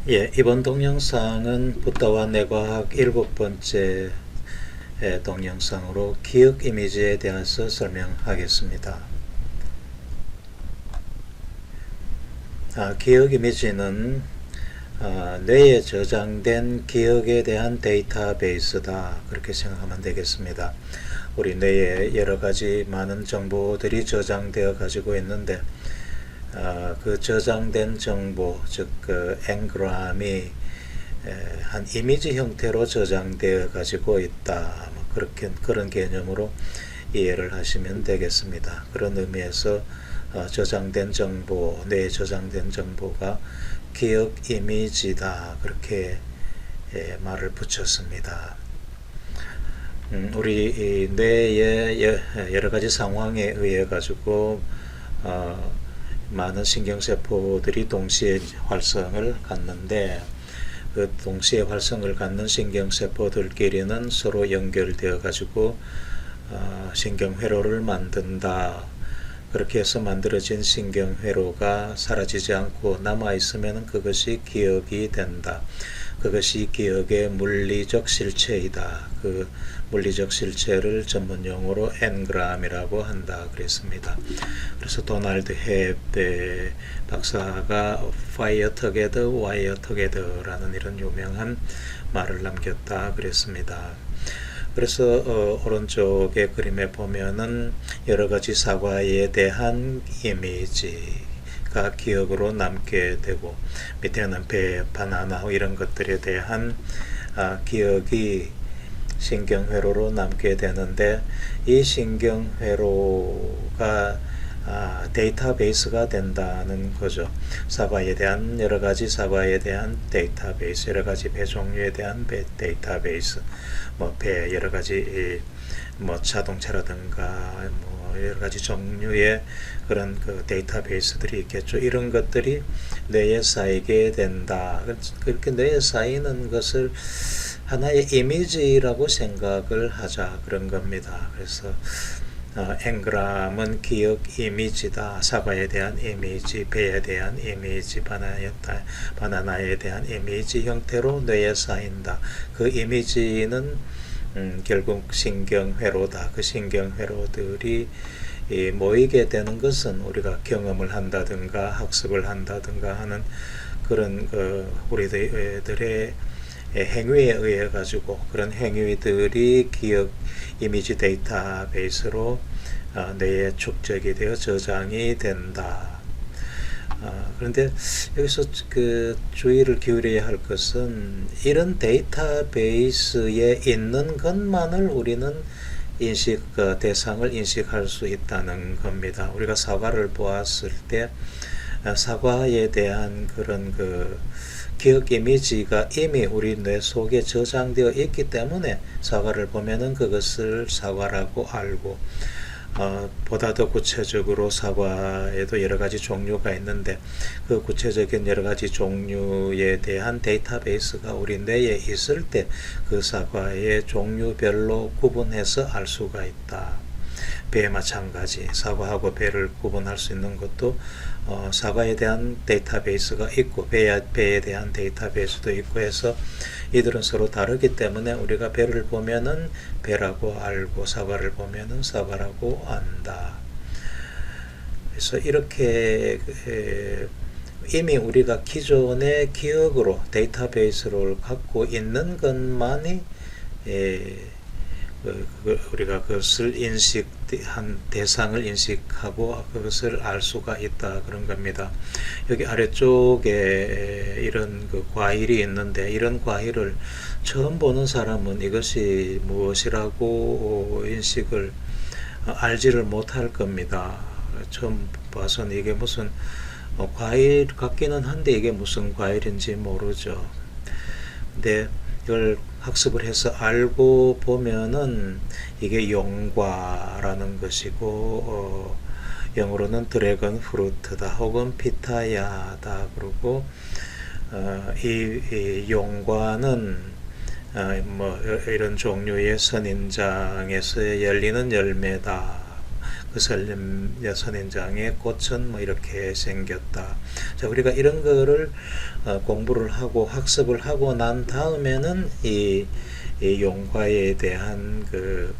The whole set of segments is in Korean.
예, 이번 동영상은 부다와 뇌과학 일곱 번째 동영상으로 기억 이미지에 대해서 설명하겠습니다. 기억 이미지는 뇌에 저장된 기억에 대한 데이터베이스다, 그렇게 생각하면 되겠습니다. 우리 뇌에 여러 가지 많은 정보들이 저장되어 가지고 있는데 그 저장된 정보, 즉 그 엔그램이 한 이미지 형태로 저장되어 가지고 있다, 그렇게 그런 개념으로 이해를 하시면 되겠습니다. 그런 의미에서 저장된 정보, 뇌에 저장된 정보가 기억 이미지다, 그렇게 말을 붙였습니다. 우리 뇌의 여러 가지 상황에 의해 가지고 많은 신경세포들이 동시에 활성을 갖는데, 그 동시에 활성을 갖는 신경세포들끼리는 서로 연결되어 가지고 신경회로를 만든다. 그렇게 해서 만들어진 신경회로가 사라지지 않고 남아있으면 그것이 기억이 된다. 그것이 기억의 물리적 실체이다. 그 물리적 실체를 전문용어로 엔그램이라고 한다 그랬습니다. 그래서 도널드 헵 박사가 Fire Together, Wire Together라는 이런 유명한 말을 남겼다 그랬습니다. 그래서 오른쪽의 그림에 보면은 여러 가지 사과에 대한 이미지가 기억으로 남게 되고, 밑에는 배, 바나나 이런 것들에 대한 기억이 신경회로로 남게 되는데, 이 신경회로가 데이터베이스가 된다는 거죠. 사과에 대한 여러 가지 사과에 대한 데이터베이스, 여러 가지 배 종류에 대한 데이터베이스, 배 여러 가지 자동차라든가 여러 가지 종류의 그런 그 데이터베이스들이 있겠죠. 이런 것들이 뇌에 쌓이게 된다. 그렇게 뇌에 쌓이는 것을 하나의 이미지라고 생각을 하자, 그런 겁니다. 그래서 엔그램은 기억 이미지다. 사과에 대한 이미지, 배에 대한 이미지, 바나나에 대한 이미지 형태로 뇌에 쌓인다. 그 이미지는 결국 신경회로다. 그 신경회로들이 모이게 되는 것은 우리가 경험을 한다든가 학습을 한다든가 하는 그런 우리들의 행위에 의해 가지고, 그런 행위들이 기억 이미지 데이터베이스로 뇌에 축적이 되어 저장이 된다. 그런데 여기서 그 주의를 기울여야 할 것은, 이런 데이터베이스에 있는 것만을 우리는 대상을 인식할 수 있다는 겁니다. 우리가 사과를 보았을 때 사과에 대한 그런 기억 이미지가 이미 우리 뇌 속에 저장되어 있기 때문에 사과를 보면은 그것을 사과라고 알고, 보다 더 구체적으로 사과에도 여러 가지 종류가 있는데, 그 구체적인 여러 가지 종류에 대한 데이터베이스가 우리 뇌에 있을 때 그 사과의 종류별로 구분해서 알 수가 있다. 배에 마찬가지, 사과하고 배를 구분할 수 있는 것도 사과에 대한 데이터베이스가 있고 배에 대한 데이터베이스도 있고 해서 이들은 서로 다르기 때문에 우리가 배를 보면은 배라고 알고 사과를 보면은 사과라고 안다. 그래서 이렇게 이미 우리가 기존의 기억으로 데이터베이스를 갖고 있는 것만이 우리가 그것을 인식한 대상을 인식하고 그것을 알 수가 있다, 그런 겁니다. 여기 아래쪽에 이런 과일이 있는데, 이런 과일을 처음 보는 사람은 이것이 무엇이라고 인식을 알지를 못할 겁니다. 처음 봐서는 이게 무슨 과일 같기는 한데 이게 무슨 과일인지 모르죠. 근데 이걸 학습을 해서 알고 보면은 이게 용과라는 것이고, 영어로는 드래곤 프루트다 혹은 피타야다. 그리고 이 용과는 이런 종류의 선인장에서 열리는 열매다. 그 선인장의 꽃은 뭐 이렇게 생겼다. 자, 우리가 이런 거를 공부를 하고 학습을 하고 난 다음에는 이 용과에 대한 그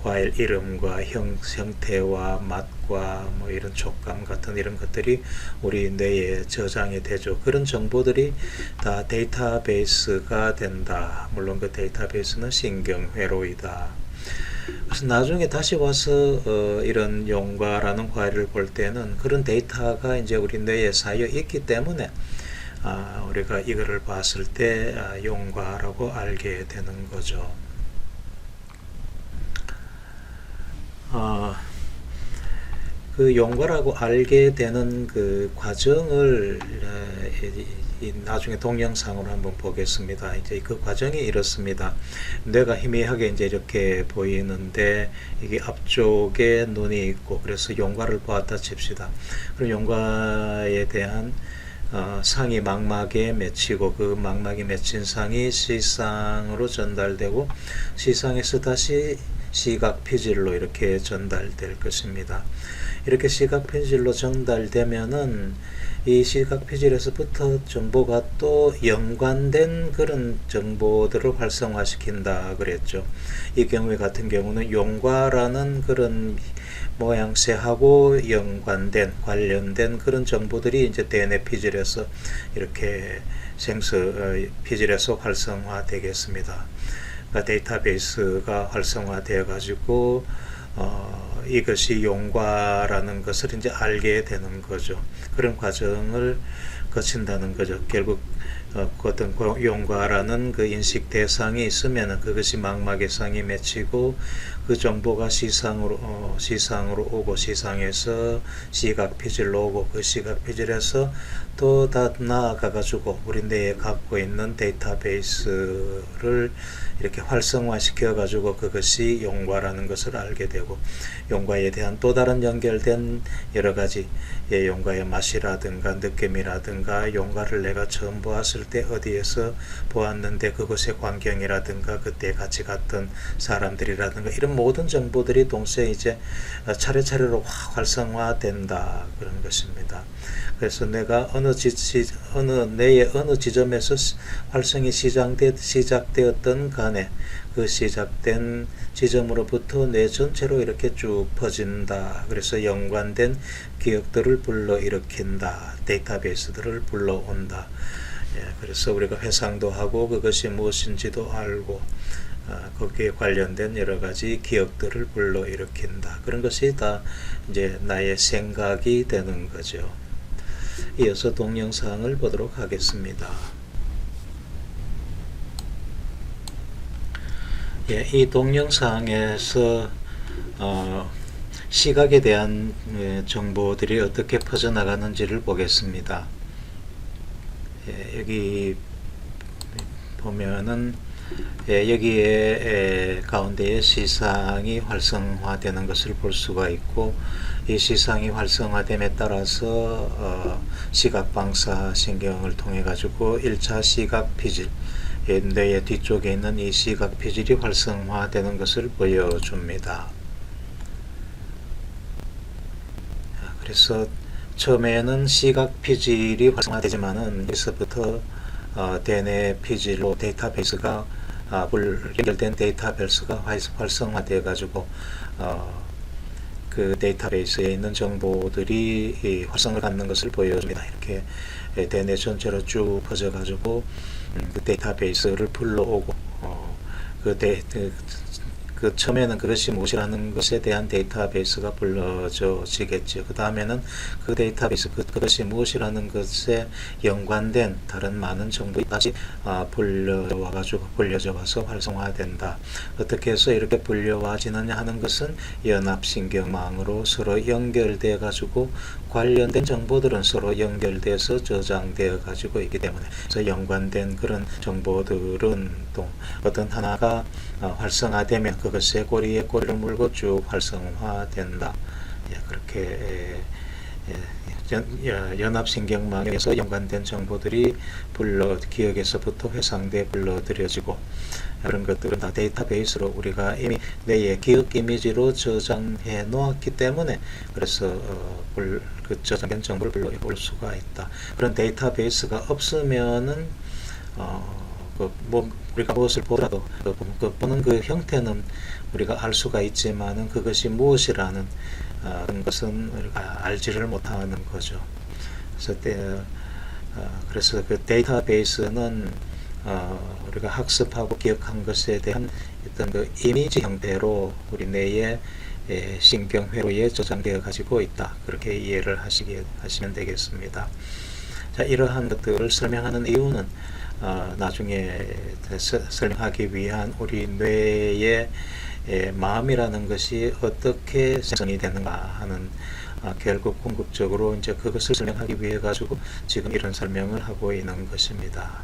과일 이름과 형태와 맛과 뭐 이런 촉감 같은 이런 것들이 우리 뇌에 저장이 되죠. 그런 정보들이 다 데이터베이스가 된다. 물론 그 데이터베이스는 신경회로이다. 그래서 나중에 다시 와서 이런 용과라는 과일을 볼 때는 그런 데이터가 이제 우리 뇌에 쌓여 있기 때문에 우리가 이거를 봤을 때 용과라고 알게 되는 거죠. 그 용과라고 알게 되는 그 과정을 나중에 동영상으로 한번 보겠습니다. 이제 그 과정이 이렇습니다. 뇌가 희미하게 이제 이렇게 보이는데 이게 앞쪽에 눈이 있고 그래서 용과를 보았다 칩시다. 그럼 용과에 대한 상이 망막에 맺히고 그 망막에 맺힌 상이 시상으로 전달되고 시상에서 다시 시각 피질로 이렇게 전달될 것입니다. 이렇게 시각 피질로 전달되면은 이 시각 피질에서부터 정보가 또 연관된 그런 정보들을 활성화시킨다 그랬죠. 이 경우에 같은 경우는 용과라는 그런 모양새하고 연관된 관련된 그런 정보들이 이제 DNA 피질에서 이렇게 피질에서 활성화되겠습니다. 그러니까 데이터베이스가 활성화되어 가지고 이것이 용과라는 것을 이제 알게 되는 거죠. 그런 과정을 거친다는 거죠. 결국 어떤 용과라는 그 인식 대상이 있으면 그것이 망막의 상이 맺히고 그 정보가 시상으로 오고 시상에서 시각 피질로 오고 그 시각 피질에서 또 다 나아가 가지고 우리 뇌에 갖고 있는 데이터베이스를 이렇게 활성화시켜 가지고 그것이 용과라는 것을 알게 되고 용과에 대한 또 다른 연결된 여러 가지 용과의 맛이라든가 느낌이라든가 용과를 내가 처음 보았을 때 어디에서 보았는데 그곳의 광경이라든가 그때 같이 갔던 사람들이라든가 이런 모든 정보들이 동시에 이제 차례차례로 활성화된다 그런 것입니다. 그래서 내가 뇌의 어느 지점에서 활성이 시작되었던 간에 그 시작된 지점으로부터 뇌 전체로 이렇게 쭉 퍼진다. 그래서 연관된 기억들을 불러일으킨다. 데이터베이스들을 불러온다. 그래서 우리가 회상도 하고 그것이 무엇인지도 알고 거기에 관련된 여러 가지 기억들을 불러일으킨다. 그런 것이 다 이제 나의 생각이 되는 거죠. 이어서 동영상을 보도록 하겠습니다. 이 동영상에서 시각에 대한 정보들이 어떻게 퍼져나가는지를 보겠습니다. 여기 보면은 여기에 가운데에 시상이 활성화되는 것을 볼 수가 있고 이 시상이 활성화됨에 따라서 시각방사신경을 통해 가지고 1차 시각 피질 뇌의 뒤쪽에 있는 이 시각 피질이 활성화되는 것을 보여줍니다. 그래서 처음에는 시각 피질이 활성화되지만은 여기서부터 대뇌 피질로 데이터베이스가 연결된 데이터베이스가 활성화되어 가지고 그 데이터베이스에 있는 정보들이 활성을 갖는 것을 보여줍니다. 이렇게 대뇌 전체로 쭉 퍼져 가지고 그 데이터베이스를 불러오고 그 처음에는 그것이 무엇이라는 것에 대한 데이터베이스가 불러지겠죠. 그 다음에는 그 데이터베이스 그것이 무엇이라는 것에 연관된 다른 많은 정보가 다시 불려져 와서 활성화된다. 어떻게 해서 이렇게 불려와지느냐 하는 것은 연합신경망으로 서로 연결되어 가지고 관련된 정보들은 서로 연결돼서 저장되어 가지고 있기 때문에 그래서 연관된 그런 정보들은 또 어떤 하나가 활성화되면 그것의 꼬리에 꼬리를 물고 쭉 활성화된다. 그렇게 연합신경망에서 연관된 정보들이 기억에서부터 회상돼 불러들여지고, 그런 것들은 다 데이터베이스로 우리가 이미 뇌의 기억 이미지로 저장해 놓았기 때문에, 그래서 그 저장된 정보를 불러볼 수가 있다. 그런 데이터베이스가 없으면은 우리가 무엇을 보더라도 보는 그 형태는 우리가 알 수가 있지만은 그것이 무엇이라는 그런 것은 우리가 알지를 못하는 거죠. 그래서 그 데이터베이스는 우리가 학습하고 기억한 것에 대한 어떤 그 이미지 형태로 우리 뇌의 신경회로에 저장되어 가지고 있다. 그렇게 이해를 하시면 되겠습니다. 자, 이러한 것들을 설명하는 이유는 나중에 설명하기 위한 우리 뇌의 마음이라는 것이 어떻게 생성이 되는가 하는, 결국 궁극적으로 이제 그것을 설명하기 위해 가지고 지금 이런 설명을 하고 있는 것입니다.